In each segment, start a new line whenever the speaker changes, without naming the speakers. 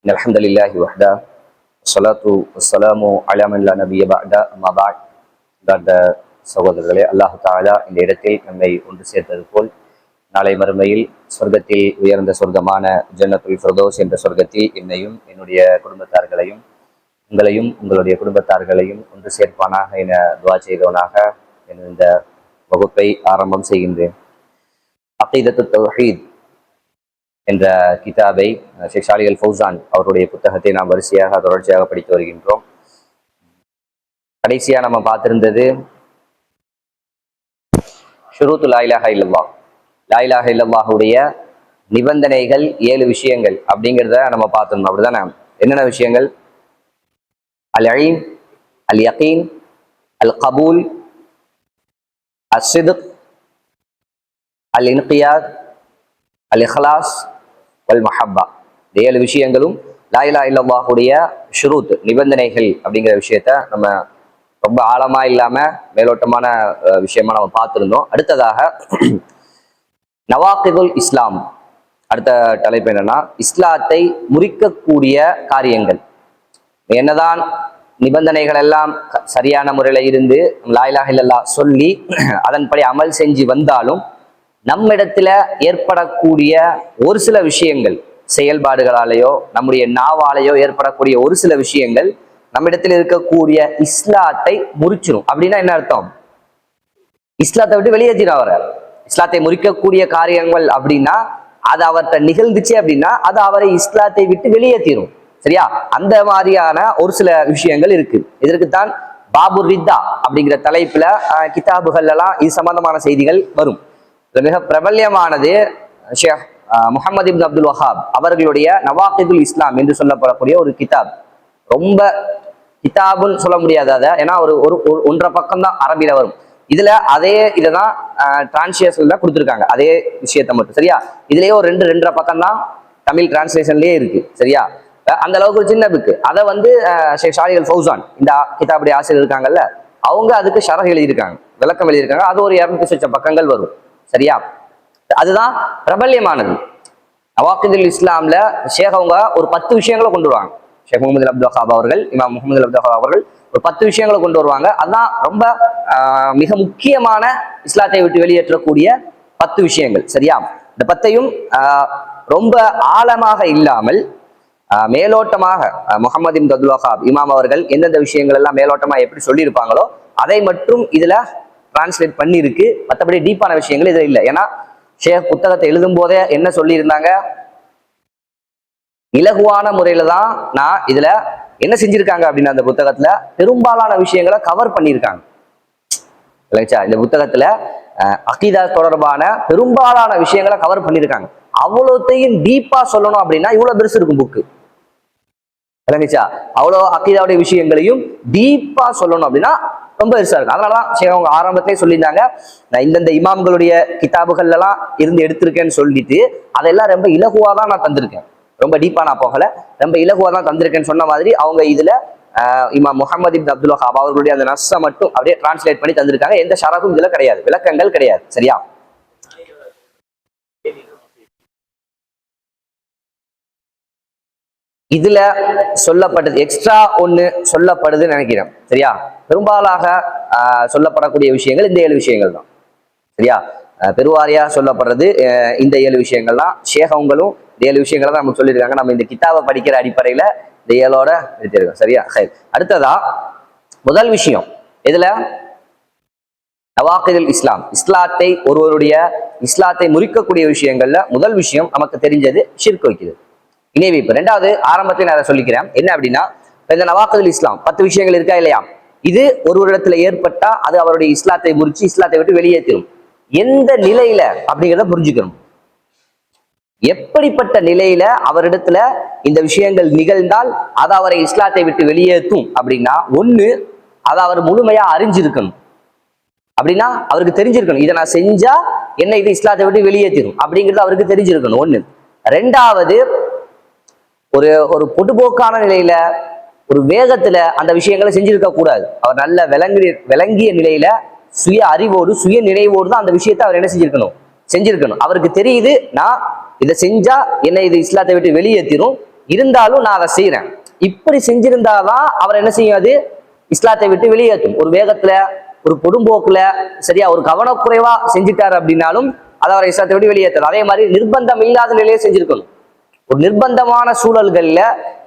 الحمد لله وحده والصلاة والسلام على من لا نبي بعد أما بعد. சகோதரர்களே, அல்லாஹ் தஆலா இந்த இடத்தில் நம்மை ஒன்று சேர்த்தது போல் நாளை மறுமையில் சொர்க்கத்தில் உயர்ந்த சொர்க்கமான ஜன்னத்துல் ஃபிர்தௌஸ் என்ற சொர்க்கத்தில் என்னையும் என்னுடைய குடும்பத்தார்களையும் உங்களையும் உங்களுடைய குடும்பத்தார்களையும் ஒன்று சேர்ப்பானாக என துஆ செய்தவனாக இந்த வகுப்பை ஆரம்பம் செய்கின்றேன். அகீதத்து தௌஹீத் என்ற கிதாபை ஷேக் ஸாலிஹ் அல் ஃபௌசான் அவருடைய புத்தகத்தை நாம் வரிசையாக தொடர்ச்சியாக படித்து வருகின்றோம். கடைசியா நம்ம பார்த்திருந்தது ஷுரூத்து லா இலாஹா இல்லல்லாஹ், லா இலாஹா இல்லல்லாஹுடைய நிபந்தனைகள் 7 விஷயங்கள் அப்படிங்கிறத நம்ம பார்த்திருந்தோம். அப்படிதானே? என்னென்ன விஷயங்கள்? அல் இல்ம், அல் யகீன், அல் கபூல், அல் ஸித்க், அல் இன்கியாத், அல் இஹ்லாஸ் வல் மஹப்பா. இந்த 7 விஷயங்களும் லா இலாஹா இல்லல்லாஹுடைய ஷுரூத், நிபந்தனைகள் அப்படிங்கிற விஷயத்த நம்ம ரொம்ப ஆழமா இல்லாம மேலோட்டமான விஷயமா நம்ம பார்த்திருந்தோம். அடுத்ததாக நவாகிதுல் இஸ்லாம், அடுத்த தலைப்பு என்னன்னா இஸ்லாத்தை முறிக்கக்கூடிய காரியங்கள். என்னதான் நிபந்தனைகள் எல்லாம் சரியான முறையில இருந்து லா இலாஹா இல்லல்லாஹ் சொல்லி அதன்படி அமல் செஞ்சு வந்தாலும் நம்மிடத்துல ஏற்படக்கூடிய ஒரு சில விஷயங்கள், செயல்பாடுகளாலேயோ நம்முடைய நாவாலேயோ ஏற்படக்கூடிய ஒரு சில விஷயங்கள் நம்மிடத்தில் இருக்கக்கூடிய இஸ்லாத்தை முறிச்சிடும். அப்படின்னா என்ன அர்த்தம்? இஸ்லாத்தை விட்டு வெளியேற்றிடும் அவரை. இஸ்லாத்தை முறிக்கக்கூடிய காரியங்கள் அப்படின்னா அது அவர்கிட்ட நிகழ்ந்துச்சு அப்படின்னா அது அவரை இஸ்லாத்தை விட்டு வெளியேற்றிடும். சரியா? அந்த மாதிரியான ஒரு சில விஷயங்கள் இருக்கு. இதற்குத்தான் பாபு ரித்தா அப்படிங்கிற தலைப்புல கிதாபுகள் எல்லாம் இது சம்பந்தமான செய்திகள் வரும். மிக பிரபல்யமானது ஷேக் முஹம்மது இப்னு அப்துல் வஹாப் அவர்களுடைய நவாகிதுல் இஸ்லாம் என்று சொல்லப்படக்கூடிய ஒரு கிதாப். ரொம்ப கிதாபுன்னு சொல்ல முடியாது அதை, ஏன்னா ஒரு 1.5 பக்கம் தான் அரபியில வரும். இதுல அதே இதைதான் டிரான்ஸ்லேஷன்ல கொடுத்துருக்காங்க, அதே விஷயத்த மட்டும். சரியா? இதுலயே ஒரு 2.5 பக்கம் தான் தமிழ் டிரான்ஸ்லேஷன்லயே இருக்கு. சரியா? அந்த அளவுக்கு ஒரு சின்ன புக்கு. அதை ஷேக் ஸாலிஹ் அல் ஃபௌசான், இந்த கிதாபுடைய ஆசிரியர் இருக்காங்கல்ல, அவங்க அதுக்கு ஷரஹ் எழுதியிருக்காங்க, விளக்கம் எழுதியிருக்காங்க. அது ஒரு 200 சொச்ச பக்கங்கள் வரும். சரியா? அதுதான் பிரபல்யமானது. நவாகிதுல் இஸ்லாம்ல ஷேக் அவங்க ஒரு 10 விஷயங்களை கொண்டு வருவாங்க. ஷேக் முகமது அப்துல் வஹாப் அவர்கள், இமாம் முகமது அப்துல் வஹாப் அவர்கள் ஒரு 10 விஷயங்களை கொண்டு வருவாங்க. அதுதான் ரொம்ப மிக முக்கியமான இஸ்லாத்தை விட்டு வெளியேற்றக்கூடிய 10 விஷயங்கள். சரியா? இந்த 10ஐயும் ரொம்ப ஆழமாக இல்லாமல் மேலோட்டமாக முகமது இப்னு அப்துல் வஹாப் இமாம் அவர்கள் எந்தெந்த விஷயங்கள் எல்லாம் மேலோட்டமா எப்படி சொல்லியிருப்பாங்களோ அதை மட்டும் இதுல டிரான்ஸ்லேட் பண்ணிருக்கு. மற்றபடி டீப்பான விஷயங்கள் இதுல இல்லை. ஏன்னா ஷேக் புத்தகத்தை எழுதும் போதே என்ன சொல்லி இருந்தாங்க? இலகுவான முறையில தான் நான் இதுல என்ன செஞ்சிருக்காங்க அப்படின்னா அந்த புத்தகத்துல பெரும்பாலான விஷயங்களை கவர் பண்ணியிருக்காங்க. இல்லைங்களா? இந்த புத்தகத்துல அகீதா தொடர்பான பெரும்பாலான விஷயங்களை கவர் பண்ணியிருக்காங்க. அவ்வளோத்தையும் டீப்பா சொல்லணும் அப்படின்னா இவ்வளவு பெருசு இருக்கும் புக்கு. இல்லைங்கச்சா? அவ்வளோ அகீதாவுடைய விஷயங்களையும் டீப்பா சொல்லணும் அப்படின்னா ரொம்ப பெருசா இருக்கு. அதனாலதான் அவங்க ஆரம்பத்திலே சொல்லியிருந்தாங்க, நான் இந்தந்த இமாம்களுடைய கிதாபுகள் எல்லாம் இருந்து எடுத்திருக்கேன்னு சொல்லிட்டு அதெல்லாம் ரொம்ப இலகுவா தான் நான் தந்திருக்கேன், ரொம்ப டீப்பா நான் போகல, ரொம்ப இலகுவா தான் தந்திருக்கேன்னு சொன்ன மாதிரி அவங்க இதுல இமாம் முஹம்மது இப்னு அப்துல் வஹாப் அவர்களுடைய அந்த நஸ்ஸை மட்டும் அப்படியே டிரான்ஸ்லேட் பண்ணி தந்திருக்காங்க. எந்த ஷரஹும் இதுல கிடையாது, விளக்கங்கள் கிடையாது. சரியா? இதுல சொல்லப்பட்டது எக்ஸ்ட்ரா ஒண்ணு சொல்லப்படுதுன்னு நினைக்கிறேன். சரியா? பெரும்பாலாக சொல்லப்படக்கூடிய விஷயங்கள் இந்த 7 விஷயங்கள் தான். சரியா? பெருவாரியா சொல்லப்படுறது இந்த 7 விஷயங்கள் தான். ஷேகவங்களும் இந்த 7 விஷயங்களை தான் நமக்கு சொல்லியிருக்காங்க. நம்ம இந்த கிதாபை படிக்கிற அடிப்படையில இந்த 7ஓட எடுத்திருக்கோம். சரியா? அடுத்ததா முதல் விஷயம் இதுல நவாகிதுல் இஸ்லாம், இஸ்லாத்தை ஒருவருடைய இஸ்லாத்தை முறிக்கக்கூடிய விஷயங்கள்ல முதல் விஷயம் நமக்கு தெரிஞ்சது ஷிர்க் வைக்கிறது, இணை வைப்பு. 2வது ஆரம்பத்தில் நான் அதை சொல்லிக்கிறேன். என்ன அப்படின்னா இந்த நவாகிதுல் இஸ்லாம் 10 விஷயங்கள் இருக்கா இல்லையா? இது ஒருவரிடத்துல ஏற்பட்டா அது அவருடைய இஸ்லாத்தை முறிச்சு இஸ்லாத்தை விட்டு வெளியேற்றும். எந்த நிலையில அப்படிங்கிறத புரிஞ்சுக்கணும். எப்படிப்பட்ட நிலையில அவரிடத்துல இந்த விஷயங்கள் நிகழ்ந்தால் அது அவரை இஸ்லாத்தை விட்டு வெளியேற்றும் அப்படின்னா, ஒண்ணு அதை அவர் முழுமையா அறிஞ்சிருக்கணும். அப்படின்னா அவருக்கு தெரிஞ்சிருக்கணும், இதை நான் செஞ்சா என்ன இது இஸ்லாத்தை விட்டு வெளியேற்றிடும் அப்படிங்கிறது அவருக்கு தெரிஞ்சிருக்கணும். ஒண்ணு. 2வது ஒரு பொதுபோக்கான நிலையில ஒரு வேகத்துல அந்த விஷயங்களை செஞ்சிருக்க கூடாது. அவர் நல்ல விளங்கிய நிலையில சுய அறிவோடு சுய நினைவோடு தான் அந்த விஷயத்தை அவர் என்ன செஞ்சிருக்கணும், அவருக்கு தெரியுது நான் இதை செஞ்சா என்ன இது இஸ்லாத்தை விட்டு வெளியேற்றிடும், இருந்தாலும் நான் அதை செய்யறேன், இப்படி செஞ்சிருந்தாதான் அவர் என்ன செய்யாது, இஸ்லாத்தை விட்டு வெளியேற்றும். ஒரு வேகத்துல, ஒரு பொடும்போக்குல, சரியா, ஒரு கவனக்குறைவா செஞ்சுட்டாரு அப்படின்னாலும் அதை அவரை இஸ்லாத்தை விட்டு வெளியேற்றார். அதே மாதிரி நிர்பந்தம் இல்லாத நிலையை செஞ்சிருக்கணும். ஒரு நிர்பந்தமான சூழல்கள்ல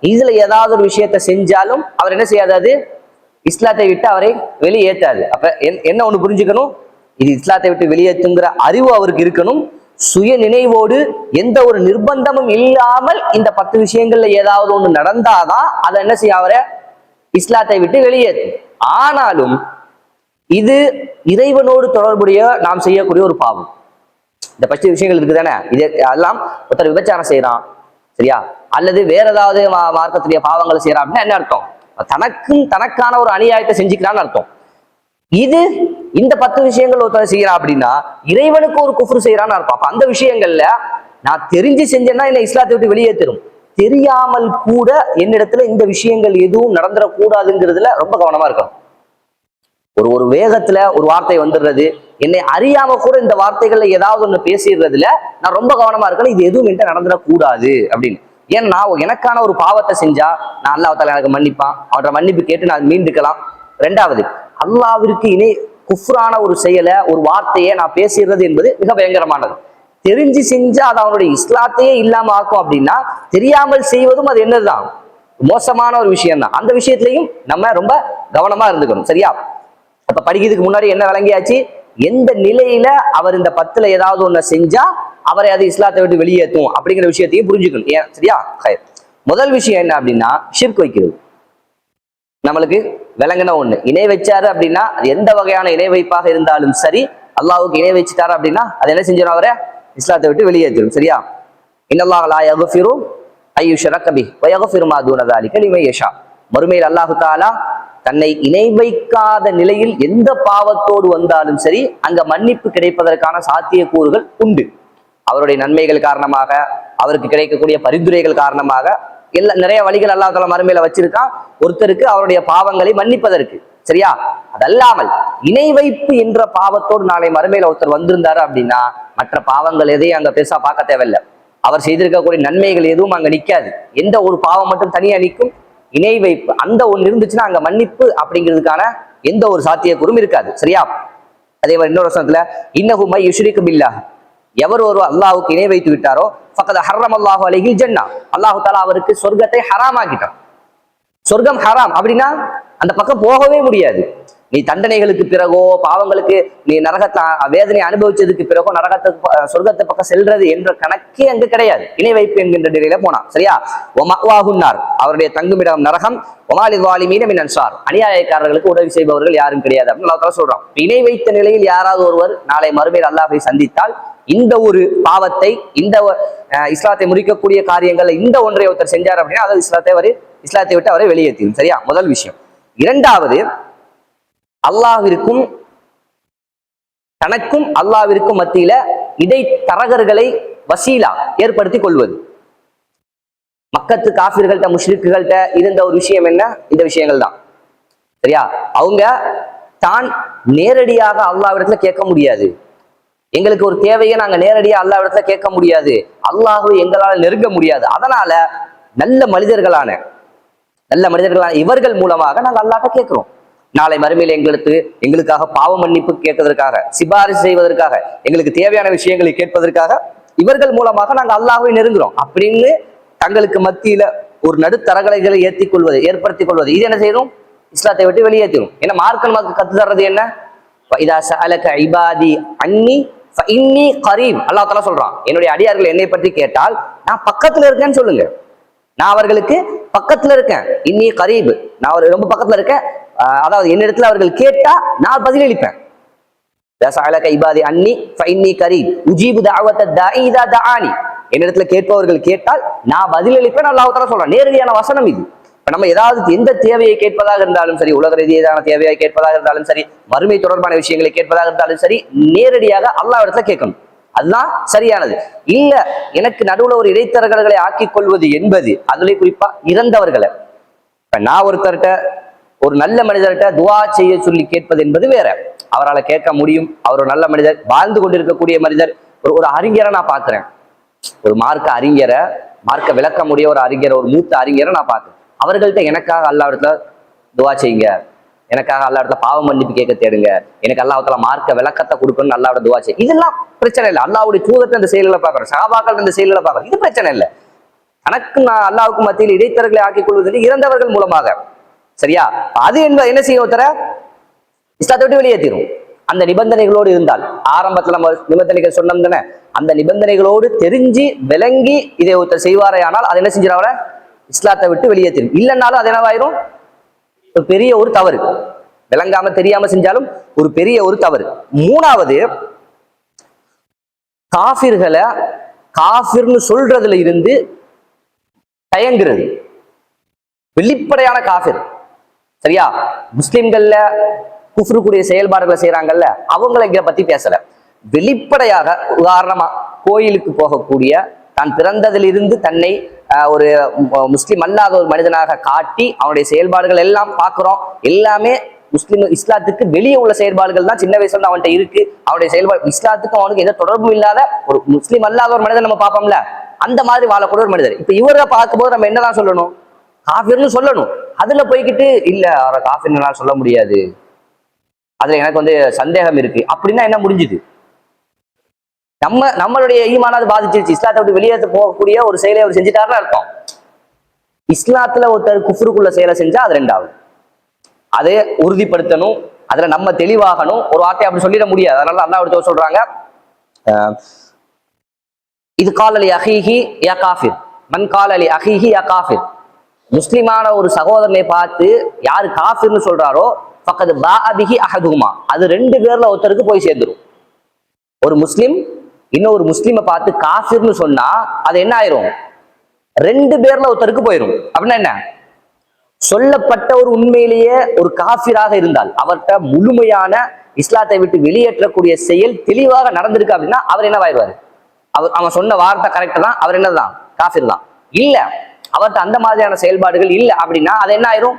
இதுல ஏதாவது ஒரு விஷயத்த செஞ்சாலும் அவர் என்ன செய்யாது, இஸ்லாத்தை விட்டு அவரை வெளியேற்றாது. அப்ப என்ன ஒண்ணு புரிஞ்சுக்கணும், இது இஸ்லாத்தை விட்டு வெளியேற்றுங்கிற அறிவு அவருக்கு இருக்கணும். சுய நினைவோடு எந்த ஒரு நிர்பந்தமும் இல்லாமல் இந்த 10 விஷயங்கள்ல ஏதாவது ஒண்ணு நடந்தாதான் அதை என்ன செய்ய, அவரை இஸ்லாத்தை விட்டு வெளியேற்றும். ஆனாலும் இது இறைவனோடு தொடர்புடைய நாம் செய்யக்கூடிய ஒரு பாவம். இந்த 10 விஷயங்கள் இருக்குதானே, இது எல்லாம் ஒருத்தர் விபச்சாரம் செய்யறான், சரியா, அல்லது வேற ஏதாவது மார்க்கத்துடைய பாவங்களை செய்யறான் அப்படின்னா என்ன அர்த்தம், தனக்கான ஒரு அநியாயத்தை செஞ்சுக்கிறான்னு அர்த்தம். இது இந்த 10 விஷயங்கள் ஒருத்தர் செய்யறான் அப்படின்னா இறைவனுக்கு ஒரு குஃப்ரு செய்யறான்னு அர்த்தம். அப்ப அந்த விஷயங்கள்ல நான் தெரிஞ்சு செஞ்சேன்னா என்ன இஸ்லாத்தை விட்டு வெளியேற்றும். தெரியாமல் கூட என்னிடத்துல இந்த விஷயங்கள் எதுவும் நடந்துடக்கூடாதுங்கிறதுல ரொம்ப கவனமா இருக்கும். ஒரு வேகத்துல ஒரு வார்த்தை வந்துடுறது, என்னை அறியாம கூட இந்த வார்த்தைகள்ல ஏதாவது ஒண்ணு பேசிடுறதுல நான் ரொம்ப கவனமா இருக்கேன், இது எதுவும் என்கிட்ட நடந்துடக்கூடாது அப்படின்னு. ஏன் நான் எனக்கான ஒரு பாவத்தை செஞ்சா நான் அல்லாஹ் தஆலா எனக்கு மன்னிப்பான், அவரோட மன்னிப்பு கேட்டு நான் மீண்டுக்கலாம். ரெண்டாவது, அல்லாஹ்விற்கு இணை குஃப்ரான ஒரு செயலை, ஒரு வார்த்தையை நான் பேசிடுறது என்பது மிக பயங்கரமானது. தெரிஞ்சு செஞ்சா அது அவனுடைய இஸ்லாத்தையே இல்லாம ஆக்கும் அப்படின்னா தெரியாமல் செய்வதும் அது என்னதுதான், மோசமான ஒரு விஷயம் தான். அந்த விஷயத்திலையும் நம்ம ரொம்ப கவனமா இருந்துக்கணும், சரியா. அப்ப படிக்கிறதுக்கு முன்னாடி என்ன விளங்கியாச்சு, எந்த நிலையில அவர் இந்த 10ல ஏதாவது ஒண்ணு செஞ்சா அவரை அது இஸ்லாத்தை விட்டு வெளியேற்றும் அப்படிங்கிற விஷயத்தையும் புரிஞ்சுக்கணும். ஏன், சரியா. முதல் விஷயம் என்ன அப்படின்னா ஷிர்க் வைக்கிறது. நம்மளுக்கு விளங்கின ஒண்ணு, இணை வச்சாரு அப்படின்னா அது எந்த வகையான இணை வைப்பாக இருந்தாலும் சரி, அல்லாஹ்வுக்கு இணை வச்சுட்டாரு அப்படின்னா அது என்ன செஞ்சிடும், அவரை இஸ்லாத்தை விட்டு வெளியேற்றும், சரியா. இன்னல்லாஹ் லா யக்ஃபிரு அய்யுஷ்ரக பிஹி வ யக்ஃபிரு மா தூன ஸாலிக லிமன் யஷா. மறுமையில் அல்லாஹ் தஆலா தன்னை இணை வைக்காத நிலையில் எந்த பாவத்தோடு வந்தாலும் சரி அங்க மன்னிப்பு கிடைப்பதற்கான சாத்தியக்கூறுகள் உண்டு. அவருடைய நன்மைகள் காரணமாக, அவருக்கு கிடைக்கக்கூடிய பரிந்துரைகள் காரணமாக நிறைய வழிகள் அல்லாஹ் தஆலா மறுமையில வச்சிருக்கான் ஒருத்தருக்கு அவருடைய பாவங்களை மன்னிப்பதற்கு, சரியா. அதல்லாமல் இணை வைப்பு என்ற பாவத்தோடு நாளை மறுமையில ஒருத்தர் வந்திருந்தாரு அப்படின்னா மற்ற பாவங்கள் எதையும் அங்க பெருசா பார்க்க தேவையில்லை. அவர் செய்திருக்கக்கூடிய நன்மைகள் எதுவும் அங்க நிக்காது. எந்த ஒரு பாவம் மட்டும் தனியா நிற்கும், இணை வைப்பு அந்த ஒன்று இருந்துச்சுன்னா அங்க மன்னிப்பு அப்படிங்கிறதுக்கான எந்த ஒரு சாத்தியக்கூறும் இருக்காது, சரியா. அதே மாதிரி இன்னொரு வசனத்துல இன்னஹு மை யுஷ்ரிகு பில்லாஹ், எவர் ஒரு அல்லாஹ்வுக்கு இணை வைத்து விட்டாரோ ஃபக்கத் ஹர்ரமல்லாஹு அலைஹில் ஜன்னah, அல்லாஹ் தஆலா அவருக்கு சொர்க்கத்தை ஹராம் ஆக்கிட்டான். சொர்க்கம் ஹராம் அப்படின்னா அந்த பக்கம் போகவே முடியாது. நீ தண்டனைகளுக்கு பிறகோ பாவங்களுக்கு நீ நரகத்தை வேதனை அனுபவிச்சதுக்கு பிறகோ நரகத்துக்கு சொர்க்கத்தை பக்கம் செல்றது என்ற கணக்கே அங்கு கிடையாது, இணை வைப்பு என்கின்ற நிலையில போனா, சரியா. ஒமஅவாஹுன்னார், அவருடைய தங்குமிடம் நரகம். ஒமாலில் வாலிமீன மின் அன்சார், அநியாயக்காரர்களுக்கு உதவி செய்பவர்கள் யாரும் கிடையாது அப்படின்னு அல்லாஹ் தஆலா சொல்றான். இணை வைத்த நிலையில் யாராவது ஒருவர் நாளை மறுமையில் அல்லாஹ்வை சந்தித்தால் இந்த ஒரு பாவத்தை, இந்த இஸ்லாத்தை முறிக்கக்கூடிய காரியங்களை இந்த ஒன்றை ஒருத்தர் செஞ்சார் அப்படின்னா அது இஸ்லாத்தை விட்டு அவரை வெளியேற்றும், சரியா. முதல் விஷயம். இரண்டாவது, அல்லாஹ்விற்கும் தனக்கும் அல்லாஹ்விற்கும் மத்தியில இடைத்தரகர்களை வசீலா ஏற்படுத்தி கொள்வது. மக்கத்து காஃபிர்கள்ட்ட முஷ்ரிக்குகள்ட்ட இருந்த ஒரு விஷயம் என்ன, இந்த விஷயங்கள் தான், சரியா. அவங்க தான் நேரடியாக அல்லாஹ்விடத்துல கேட்க முடியாது, எங்களுக்கு ஒரு தேவையை நாங்க நேரடியாக அல்லாஹ்விடத்துல கேட்க முடியாது, அல்லாஹ்வை எங்களால் நெருங்க முடியாது. அதனால நல்ல மனிதர்களான இவர்கள் மூலமாக நாங்கள் அல்லாஹ்ட்ட கேட்கிறோம். நாளை மறுமையில் எங்களுக்காக பாவ மன்னிப்பு கேட்பதற்காக, சிபாரிசு செய்வதற்காக, எங்களுக்கு தேவையான விஷயங்களை கேட்பதற்காக இவர்கள் மூலமாக நாங்கள் அல்லாஹ்வை நெருங்குறோம் அப்படின்னு தங்களுக்கு மத்தியில ஒரு நடுத்தரகலைகளை ஏற்படுத்திக் கொள்வது, இது என்ன செய்யணும், இஸ்லாத்தை விட்டு வெளியேற்றிடும். ஏன்னா மார்க்கம் நமக்கு கத்து தர்றது என்ன, இதா சஅலக இபாதி அன்னி ஃபஇன்னி கரீப், அல்லாஹ் தஆலா சொல்றான், என்னுடைய அடியார்கள் என்னை பற்றி கேட்டால் நான் பக்கத்துல இருக்கேன்னு சொல்லுங்க, நான் அவர்களுக்கு பக்கத்துல இருக்கேன். இன்னி கரீப், நான் ரொம்ப பக்கத்துல இருக்கேன், அதாவது என்னிடத்துல அவர்கள் கேட்டா நான் பதிலளிப்பேன். இபாதி அன்னி ஃபஇன்னி கரீப் உஜீபு தஅவத்த தாஇ இதா தஆனி, என்னிடத்துல கேட்பவர்கள் கேட்டால் நான் பதிலளிப்பேன் அல்லாஹ் தஆலா சொல்றான். நேரடியான வசனம் இது. நம்ம ஏதாவது எந்த தேவையை கேட்பதாக இருந்தாலும் சரி, உலக ரீதியான தேவையை கேட்பதாக இருந்தாலும் சரி, மறுமை தொடர்பான விஷயங்களை கேட்பதாக இருந்தாலும் சரி, நேரடியாக அல்லாஹ் இடத்துல கேட்கணும், அதுதான் சரியானது. இல்ல எனக்கு நடுவுல ஒரு இடைத்தரகர்களை ஆக்கிக் கொள்வது என்பது, அதுல குறிப்பா இறந்தவர்களை, இப்ப நான் ஒருத்தர்கிட்ட ஒரு நல்ல மனிதர்கிட்ட துவா செய்ய சொல்லி கேட்பது என்பது வேற, அவரால் கேட்க முடியும், அவர் ஒரு நல்ல மனிதர், வாழ்ந்து கொண்டிருக்கக்கூடிய மனிதர். ஒரு அறிஞரை நான் பாக்குறேன், ஒரு மார்க்க அறிஞரை மார்க்க விளக்க முடிய ஒரு அறிஞர், ஒரு மூத்த அறிஞரை நான் பார்த்தேன். அவர்கள்ட்ட எனக்காக அல்லாஹ் இடத்துல துவா செய்யுங்க, எனக்காக அல்லாஹ் இடத்துல பாவ மன்னிப்பு கேட்க தேடுங்க, எனக்கு அல்லாஹ்வுத்தாலா மார்க்க விளக்கத்தை கொடுக்கணும்னு அல்லாஹ்வோட துவா செய்யும். இதெல்லாம் பிரச்சனை இல்லை. அல்லாஹ்வுடைய தூதத்தை அந்த செயல்களை பார்க்குறோம், சஹாபாக்கள் இந்த செயல்களை பார்க்குறோம், இது பிரச்சனை இல்லை. தனக்கு நான் அல்லாஹ்வுக்கு மத்தியில் இடைத்தரகளை ஆக்கிக் கொள்வது இறந்தவர்கள் மூலமாக. சரியா? அது என்ன செய்யும்? ஒருத்தர இஸ்லாத்தை விட்டு வெளியேற்றிடும். அந்த நிபந்தனைகளோடு இருந்தால், ஆரம்பத்துல நம்ம நிபந்தனைகள் சொன்னோம் தானே, அந்த நிபந்தனைகளோடு தெரிஞ்சு விளங்கி இதை ஒருத்தர் செய்வாரே ஆனால் அது என்ன செஞ்சிடாவல இஸ்லாத்தை விட்டு வெளியேற்றிடும். இல்லைன்னாலும் அது என்னவாயிரும்? ஒரு பெரிய ஒரு தவறு. விளங்காம தெரியாம செஞ்சாலும் ஒரு பெரிய ஒரு தவறு. மூணாவது, காஃபிர்களை காஃபிர்னு சொல்றதுல இருந்து தயங்குறது. வெளிப்படையான காஃபிர், சரியா? முஸ்லிம்கள்ல குஃப்ருக்குரிய செயல்பாடுகளை செய்யறாங்கல்ல, அவங்களை இங்க பத்தி பேசல. வெளிப்படையாக, உதாரணமா கோயிலுக்கு போகக்கூடிய, தான் பிறந்ததிலிருந்து தன்னை ஒரு முஸ்லிம் அல்லாத ஒரு மனிதனாக காட்டி அவனுடைய செயல்பாடுகள் எல்லாம் பார்க்கிறோம். எல்லாமே முஸ்லிம் இஸ்லாத்துக்கு வெளியே உள்ள செயல்பாடுகள் தான். சின்ன வயசுல அவன்கிட்ட இருக்கு அவனுடைய செயல்பாடு. இஸ்லாத்துக்கும் அவனுக்கு எந்த தொடர்பும் இல்லாத ஒரு முஸ்லிம் அல்லாத ஒரு மனிதன் நம்ம பார்ப்போம்ல, அந்த மாதிரி வாழக்கூடிய ஒரு மனிதர். இப்ப இவரை பார்க்கும்போது நம்ம என்னதான் சொல்லணும்? காஃபிர்னு சொல்லணும். அதுல போய்கிட்டு இல்ல அவரை காஃபிர்னால சொல்ல முடியாது, அதுல எனக்கு சந்தேகம் இருக்கு அப்படின்னா என்ன முடிஞ்சுது? நம்மளுடைய ஈமானாவது பாதிச்சிருச்சு. இஸ்லாத்தை விட்டு வெளியேற்ற போகக்கூடிய ஒரு செயலை அவர் செஞ்சுட்டாருன்னு அர்த்தம். இஸ்லாத்துல ஒருத்தர் குஃப்ருக்குள்ள செயலை செஞ்சா அது ரெண்டாவது. அதை உறுதிப்படுத்தணும், அதுல நம்ம தெளிவாகணும். ஒரு வார்த்தை அப்படி சொல்லிட முடியாது. அதனால அல்லாஹ் சொல்றாங்க, இது காலலி அஹீஹி யா காஃபிர், மன் காலலி அஹீஹி யா காஃபிர். முஸ்லிமான ஒரு சகோதரனை பார்த்து யாரு காஃபிர்னு சொல்றாரோ ஃபக்கத் பாஅ பிஹி அஹதுஹுமா, அது ரெண்டு பேர்ல ஒருத்தருக்கு போய் சேர்ந்துரும். ஒரு முஸ்லிம் இன்னொரு முஸ்லிமை பார்த்து காஃபிர்னு சொன்னா அது என்ன ஆயிரும்? ரெண்டு பேர்ல ஒருத்தருக்கு போயிரும். அப்படின்னா என்ன? சொல்லப்பட்ட ஒரு உண்மையிலேயே ஒரு காஃபிராக இருந்தால், அவர்கிட்ட முழுமையான இஸ்லாத்தை விட்டு வெளியேற்றக்கூடிய செயல் தெளிவாக நடந்திருக்கு அப்படின்னா அவர் என்னவாயிருவாரு? அவன் சொன்ன வார்த்தை கரெக்ட் தான், அவர் என்னதான்? காஃபிர் தான். இல்ல, அவர்கிட்ட அந்த மாதிரியான செயல்பாடுகள் இல்லை அப்படின்னா அது என்ன ஆயிரும்?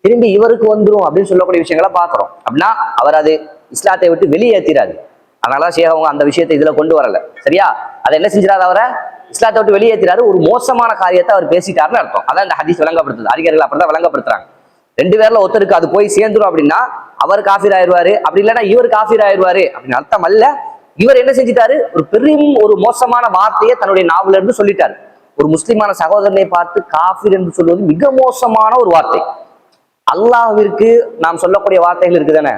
திரும்பி இவருக்கு வந்துரும் அப்படின்னு சொல்லக்கூடிய விஷயங்களை பார்க்கிறோம். அப்படின்னா அவர் அது இஸ்லாத்தை விட்டு வெளியேற்றிடாது. அதனாலதான் சேகவங்க அந்த விஷயத்தை இதுல கொண்டு வரல. சரியா? அதை என்ன செஞ்சிடாது? அவரை இஸ்லாத்தை விட்டு வெளியேற்றிறாரு. ஒரு மோசமான காரியத்தை அவர் பேசிட்டாருன்னு அர்த்தம். அதான் இந்த ஹதீஸ் விளங்கப்படுத்துது. அறிஞர்கள் அப்படிதான் விளங்கப்படுத்துறாங்க. ரெண்டு பேர்ல ஒருத்தருக்கு அது போய் சேர்ந்துரும் அப்படின்னா அவர் காஃபிர் ஆயிடுவாரு, அப்படி இல்லைன்னா இவர் காஃபிர் ஆயிடுவாரு அப்படின்னு அர்த்தம் அல்ல. இவர் என்ன செஞ்சிட்டாரு? ஒரு பெரும் ஒரு மோசமான வார்த்தையை தன்னுடைய நாவல இருந்து சொல்லிட்டாரு. ஒரு முஸ்லிமான சகோதரனை பார்த்து காஃபிர் என்று சொல்வது மிக மோசமான ஒரு வார்த்தை. அல்லாஹ்விற்கு நாம் சொல்லக்கூடிய வார்த்தைகள் இருக்குதானே,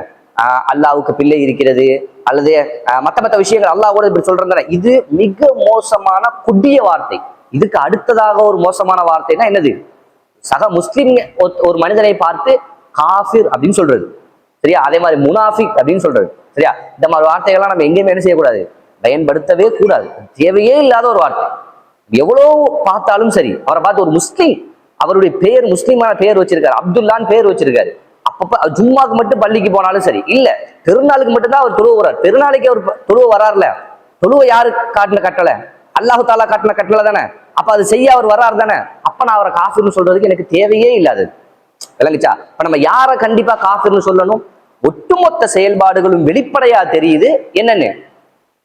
அல்லாஹ்வுக்கு பிள்ளை இருக்கிறது அல்லது மத்த விஷயங்கள் அல்லாஹ் கூட இப்படி சொல்றாங்க, இது மிக மோசமான கொடிய வார்த்தை. இதுக்கு அடுத்ததாக ஒரு மோசமான வார்த்தைன்னா என்னது? சக முஸ்லிம் ஒரு மனிதனை பார்த்து காஃபிர் அப்படின்னு சொல்றது. சரியா? அதே மாதிரி முனாஃபிக் அப்படின்னு சொல்றது. சரியா? இந்த மாதிரி வார்த்தைகள்லாம் நம்ம எங்கேயுமே என்ன செய்யக்கூடாது? பயன்படுத்தவே கூடாது. தேவையே இல்லாத ஒரு வார்த்தை. எவ்வளவு பார்த்தாலும் சரி, அவரை பார்த்து ஒரு முஸ்லீம், அவருடைய பேர் முஸ்லீமான பேர் வச்சிருக்காரு, அப்துல்லான்னு பேர் வச்சிருக்காரு. அப்பப்ப ஜும்மாக்கு மட்டும் பள்ளிக்கு போனாலும் சரி, இல்ல பெருநாளுக்கு மட்டும்தான் அவர் தொழுவ வர்றாரு. பெருநாளைக்கு அவர் தொழுவ வர்றாருல, தொழுவ யாரு காட்டின கட்டளை? அல்லாஹு தாலா காட்டின கட்டளை தானே. அப்ப அது செய்ய அவர் வர்றாரு தானே. அப்ப நான் அவரை காஃபிர்னு சொல்றதுக்கு எனக்கு தேவையே இல்லாது. விளங்குச்சா? இப்ப நம்ம யாரை கண்டிப்பா காஃபிர்னு சொல்லணும்? ஒட்டுமொத்த செயல்பாடுகளும் வெளிப்படையா தெரியுது. என்னன்னு?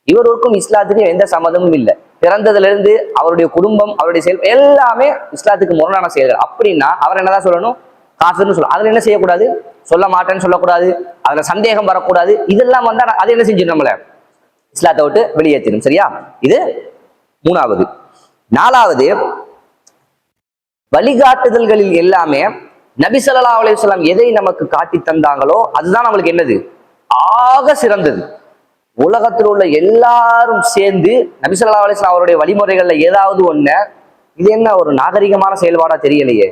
இவருக்கும் இஸ்லாத்துக்கும் எந்த சம்மதமும் இல்லை. பிறந்ததுல இருந்து அவருடைய குடும்பம், அவருடைய செயல் எல்லாமே இஸ்லாத்துக்கு முரணான செயல்கள். அப்படின்னா அவர் என்னதான் சொல்லணும்? காஃபிர்னு சொல்லணும். அதுல என்ன செய்யக்கூடாது? சொல்ல மாட்டேன்னு சொல்லக்கூடாது, அதுல சந்தேகம் வரக்கூடாது. இதெல்லாம் வந்தா அது என்ன செஞ்சிடும்? நம்மள இஸ்லாத்தை விட்டு வெளியேற்றிடும். சரியா? இது மூணாவது. நாலாவது, வழிகாட்டுதல்களில் எல்லாமே நபி ஸல்லல்லாஹு அலைஹி வஸல்லம் எதை நமக்கு காட்டி தந்தாங்களோ அதுதான் நம்மளுக்கு என்னது? ஆக சிறந்தது. உலகத்தில் உள்ள எல்லாரும் சேர்ந்து நபி ஸல்லல்லாஹு அலைஹி வஸல்லம் அவருடைய வழிமுறைகள்ல ஏதாவது ஒண்ணு, இது என்ன ஒரு நாகரிகமான செயல்பாடா தெரியலையே,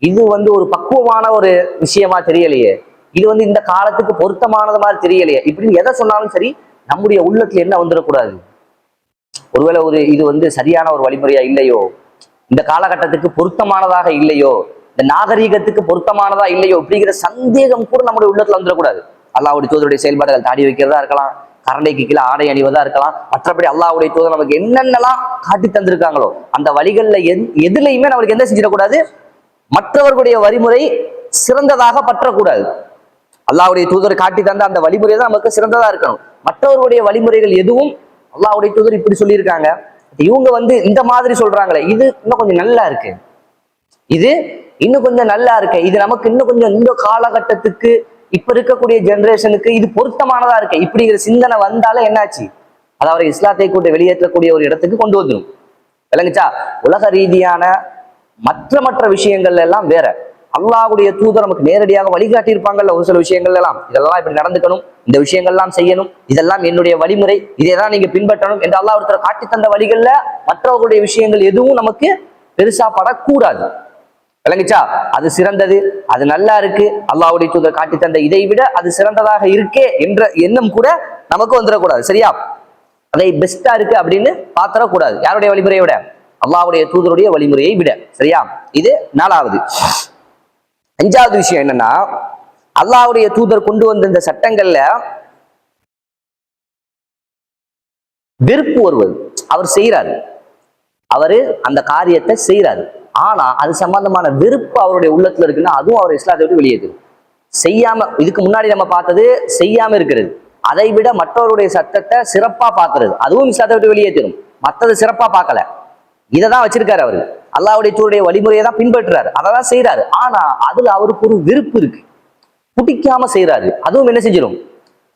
இது ஒரு பக்குவமான ஒரு விஷயமா தெரியலையே, இது இந்த காலத்துக்கு பொருத்தமானது மாதிரி தெரியலையே, இப்படின்னு எதை சொன்னாலும் சரி நம்முடைய உள்ளத்துல என்ன வந்துடக்கூடாது? ஒருவேளை இது சரியான ஒரு வழிமுறையா இல்லையோ, இந்த காலகட்டத்துக்கு பொருத்தமானதாக இல்லையோ, இந்த நாகரீகத்துக்கு பொருத்தமானதா இல்லையோ அப்படிங்கிற சந்தேகம் கூட நம்முடைய உள்ளத்துல வந்துடக்கூடாது. அல்லாஹ்வுடைய தூதருடைய செயல்பாடுகள் தாடி வைக்கிறதா இருக்கலாம், கரண்டைக்கு கீழே ஆடை அணிவதா இருக்கலாம், மற்றபடி அல்லாஹ்வுடைய தூதர் நமக்கு என்னென்னலாம் காட்டி தந்திருக்காங்களோ அந்த வழிகள்ல எதுலையுமே நம்மளுக்கு என்ன செஞ்சிடக்கூடாது? மற்றவர்களுடைய வழிமுறை சிறந்ததாக பற்றக்கூடாது. அல்லாஹ்வுடைய தூதர் காட்டி தந்த அந்த வழிமுறை தான் நமக்கு சிறந்ததா இருக்கணும். மற்றவர்களுடைய வழிமுறைகள் எதுவும் அல்லாஹ்வுடைய தூதர் இப்படி சொல்லியிருக்காங்க, இவங்க வந்து இந்த மாதிரி சொல்றாங்களே, இது இன்னும் கொஞ்சம் நல்லா இருக்கு, இது இன்னும் கொஞ்சம் நல்லா இருக்கு, இது நமக்கு இன்னும் கொஞ்சம் இந்த காலகட்டத்துக்கு இப்ப இருக்கக்கூடிய ஜெனரேஷனுக்கு இது பொருத்தமானதா இருக்கு, இப்படிங்கிற சிந்தனை வந்தாலே என்னாச்சு, அது அவரை இஸ்லாத்தை கூட்ட வெளியேற்றக்கூடிய ஒரு இடத்துக்கு கொண்டு வந்துடும். விளங்குச்சா? உலக ரீதியான மற்ற விஷயங்கள்ல எல்லாம் வேற. அல்லாஹ்வுடைய தூதர் நமக்கு நேரடியாக வழிகாட்டி இருப்பாங்கல்ல ஒரு சில விஷயங்கள் எல்லாம், இதெல்லாம் இப்படி நடந்துக்கணும், இந்த விஷயங்கள்லாம் செய்யணும், இதெல்லாம் என்னுடைய வழிமுறை, இதைதான் நீங்க பின்பற்றணும் என்று அல்லாஹ் ஒருத்தர் காட்டி தந்த வழிகள்ல மற்றவர்களுடைய விஷயங்கள் எதுவும் நமக்கு பெருசா படக்கூடாது. விளங்குச்சா? அது சிறந்தது, அது நல்லா இருக்கு, அல்லாஹ்வுடைய தூதர் காட்டி தந்த இதை விட அது சிறந்ததாக இருக்கே என்ற எண்ணம் கூட நமக்கு வந்துடக்கூடாது. சரியா? அதை பெஸ்டா இருக்கு அப்படின்னு பாத்திரக்கூடாது. யாருடைய வழிமுறையை விட? அல்லாஹ்வுடைய தூதருடைய வழிமுறையை விட. சரியா? இது 4வது. 5வது விஷயம் என்னன்னா, அல்லாஹ்வுடைய தூதர் கொண்டு வந்த இந்த சட்டங்கள்ல வெறுப்பு வருவது. அவர் செய்யறாரு, அவரு அந்த காரியத்தை செய்யறாரு, ஆனா அது சம்பந்தமான வெறுப்பு அவருடைய உள்ளத்துல இருக்குன்னா அதுவும் அவர் இஸ்லாத்தை விட்டு வெளியேற்றும். செய்யாம, இதுக்கு முன்னாடி நம்ம பார்த்தது செய்யாம இருக்கிறது, அதை விட மற்றவருடைய சட்டத்தை சிறப்பா பார்க்கறது, அதுவும் இஸ்லாத்தை விட்டு வெளியேற்றும். மற்றது சிறப்பா பார்க்கல, இதைதான் வச்சிருக்காரு அவரு. அல்லாஹ்வுடைய தூதருடைய வழிமுறையை தான் பின்பற்றுறாரு, அதை தான் செய்யறாரு, ஆனா அதுல அவருக்கு ஒரு வெறுப்பு இருக்கு, பிடிக்காம செய்யறாரு, அதுவும் என்ன செஞ்சிடும்?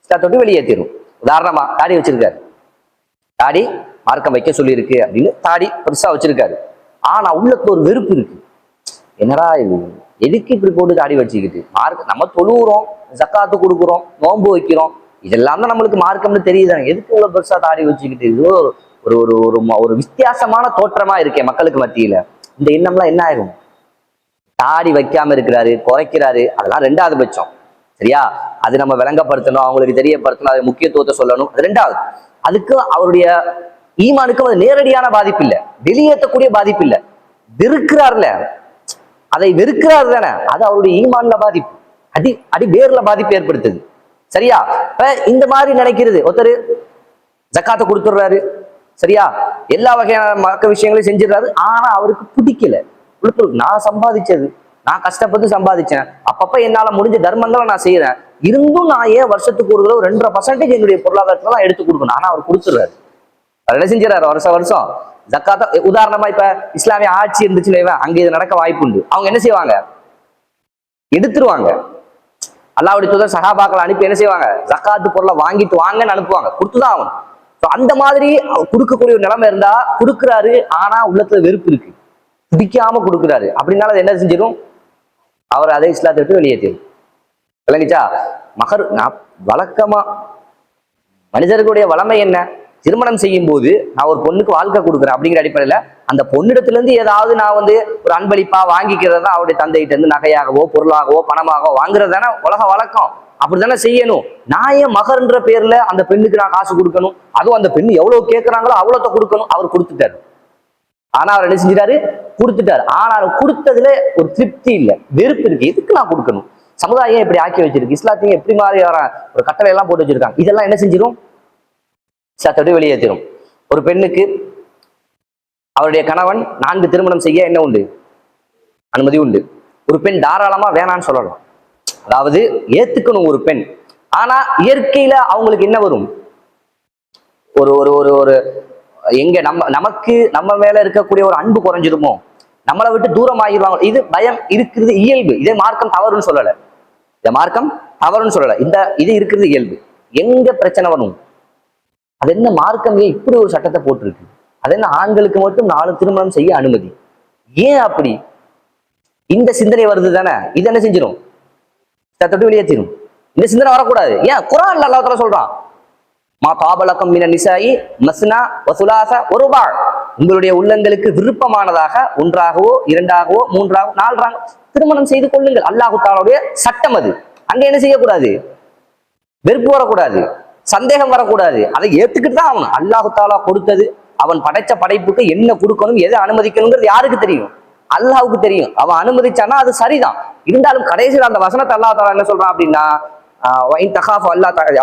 இஸ்லாத்தை விட்டு வெளியேற்றிடும். உதாரணமா தாடி வச்சிருக்காரு, தாடி மார்க்கம் வைக்க சொல்லி இருக்கு அப்படின்னு தாடி பெருசா வச்சிருக்காரு, ஆனா உள்ளத்துல ஒரு வெறுப்பு இருக்கு. என்னடா இது, எதுக்கு இப்படி போட்டு தாடி வச்சுக்கிட்டு, மார்க்க நம்ம தொழுகிறோம், ஜக்காத்து கொடுக்குறோம், நோன்பு வைக்கிறோம், இதெல்லாம் தான் நம்மளுக்கு மார்க்கம்னு தெரியுதாங்க, எதுக்கு இவ்வளவு பெருசா தாடி வச்சுக்கிட்டு, இது ஒரு ஒரு ஒரு ஒரு வித்தியாசமான தோற்றமா இருக்கேன் மக்களுக்கு மத்தியில, இந்த எண்ணம்லாம் என்ன ஆயிரும்? தாடி வைக்காம இருக்கிறாரு, குறைக்கிறாரு, அதெல்லாம் 2வது பட்சம். சரியா? அது நம்ம விளங்கப்படுத்தணும், அவங்களுக்கு தெரியப்படுத்தணும், அது முக்கியத்துவத்தை சொல்லணும், அது 2வது. அதுக்கு அவருடைய ஈமானுக்கும் அது நேரடியான பாதிப்பு இல்லை, வெளியேற்றக்கூடிய பாதிப்பு இல்லை. வெறுக்கிறார்ல, அதை வெறுக்கிறார் தானே, அது அவருடைய ஈமான்ல பாதிப்பு, அடி வேர்ல பாதிப்பு ஏற்படுத்துது. சரியா? இப்ப இந்த மாதிரி நினைக்கிறது, ஒருத்தர் ஜக்காத்தை கொடுத்துடுறாரு, சரியா, எல்லா வகையான மக்க விஷயங்களையும் செஞ்சிடறாரு, ஆனா அவருக்கு பிடிக்கல. நான் சம்பாதிச்சது, நான் கஷ்டப்பட்டு சம்பாதிச்சேன், அப்பப்ப என்னால முடிஞ்ச தர்மங்களை நான் செய்யறேன், இருந்தும் நான் ஏன் வருஷத்துக்கு ஒரு 2.5% என்னுடைய பொருளாதாரத்துல தான் எடுத்து கொடுக்கணும், ஆனா அவர் கொடுத்துடுறாரு. அவர் என்ன செஞ்சாரு? வருஷம் ஜக்காத்தா, உதாரணமா இப்ப இஸ்லாமிய ஆட்சி இருந்துச்சுன்னு அங்க இது நடக்க வாய்ப்பு உண்டு, அவங்க என்ன செய்வாங்க? எடுத்துருவாங்க. அல்லாஹ்வுடைய தூதர் சஹாபாக்களை அனுப்பி என்ன செய்வாங்க? ஜக்காத்து பொருளை வாங்கிட்டு வாங்கன்னு அனுப்புவாங்க, கொடுத்துதான் ஆகணும். அந்த மாதிரி கொடுக்கக்கூடிய ஒரு நிலைமை இருந்தா கொடுக்குறாரு, ஆனா உள்ளத்துல வெறுப்பு இருக்கு, பிடிக்காம கொடுக்குறாரு அப்படின்னால அது என்ன செஞ்சிடும்? அவர் அதை இஸ்லாத்தை விட்டு வெளியேற்றிடும். விளங்குச்சா? வழக்கமா மனிதர்களுடைய வளமை என்ன? திருமணம் செய்யும் போது நான் ஒரு பொண்ணுக்கு வாழ்க்கை கொடுக்குறேன் அப்படிங்கிற அடிப்படையில அந்த பொண்ணிடத்துல இருந்து ஏதாவது நான் வந்து ஒரு அன்பளிப்பா வாங்கிக்கிறது தான், அவருடைய தந்தைகிட்ட இருந்து நகையாகவோ பொருளாகவோ பணமாகவோ வாங்குறது தானே உலக வழக்கம், அப்படித்தானே செய்யணும். நான் ஏன் மகர்ன்ற பேர்ல அந்த பெண்ணுக்கு நான் காசு கொடுக்கணும்? அதுவும் அந்த பெண்ணு எவ்வளவு கேட்கிறாங்களோ அவ்வளோத்த கொடுக்கணும். அவர் கொடுத்துட்டாரு, ஆனா அவர் என்ன செஞ்சிட்டாரு? கொடுத்துட்டாரு, ஆனா அவர் கொடுத்ததுல ஒரு திருப்தி இல்லை, வெறுப்பு இருக்கு, எதுக்கு நான் கொடுக்கணும்? சமுதாயம் இப்படி ஆக்கி வச்சிருக்கு, இஸ்லாத்தையும் எப்படி மாதிரி ஒரு கட்டளை எல்லாம் போட்டு வச்சிருக்காங்க, இதெல்லாம் என்ன செஞ்சிடும்? இஸ்லாத்தை வெளியேற்றிடும். ஒரு பெண்ணுக்கு அவருடைய கணவன் 4 திருமணம் செய்ய என்ன உண்டு? அனுமதி உண்டு. ஒரு பெண் தாராளமா வேணான்னு சொல்லலாம், அதாவது ஏத்துக்கணும் ஒரு பெண். ஆனா இயற்கையில அவங்களுக்கு என்ன வரும்? ஒரு ஒரு ஒரு ஒரு எங்க நமக்கு நம்ம மேல இருக்கக்கூடிய ஒரு அன்பு குறைஞ்சிருமோ, நம்மளை விட்டு தூரம் ஆகிடுவாங்க, இது பயம் இருக்கிறது இயல்பு. இதே மார்க்கம் தவறுன்னு சொல்லல, இந்த மார்க்கம் தவறுன்னு சொல்லல, இது இருக்கிறது இயல்பு. எங்க பிரச்சனை வரும்? அது என்ன மார்க்கம் இப்படி ஒரு சட்டத்தை போட்டிருக்கு? அது என்ன ஆண்களுக்கு மட்டும் 4 திருமணம் செய்ய அனுமதி? ஏன் அப்படி இந்த சிந்தனை வருது தானே, இது என்ன செஞ்சிடும்? தொட்டு வெளியேற்றிடும். இந்த சிந்தனை வரக்கூடாது. ஏன்? குர்ஆன்ல அல்லாஹ் தஆலா சொல்றான், மா தாபலக்கும் மின நிசாஇ மஸ்னா வ சுலாஸ வ ருபா, உங்களுடைய உள்ளங்களுக்கு விருப்பமானதாக 1ஆகவோ 2ஆகவோ 3ஆகவோ 4ஆகவோ திருமணம் செய்து கொள்ளுங்கள். அல்லாஹ் தஆலாவுடைய சட்டம் அது. அங்க என்ன செய்யக்கூடாது? வெறுப்பு வரக்கூடாது, சந்தேகம் வரக்கூடாது, அதை ஏத்துக்கிட்டு தான் ஆகணும். அல்லாஹ் தஆலா கொடுத்தது, அவன் படைச்ச படைப்புக்கு என்ன கொடுக்கணும், எதை அனுமதிக்கணுங்கிறது யாருக்கு தெரியும்? அல்லாஹ்வுக்கு தெரியும். அவன் அனுமதிச்சானா அது சரிதான். இருந்தாலும் கடைசியில் அந்த வசனத்தை அல்லாஹ் தஆலா என்ன சொல்றான் அப்படின்னா,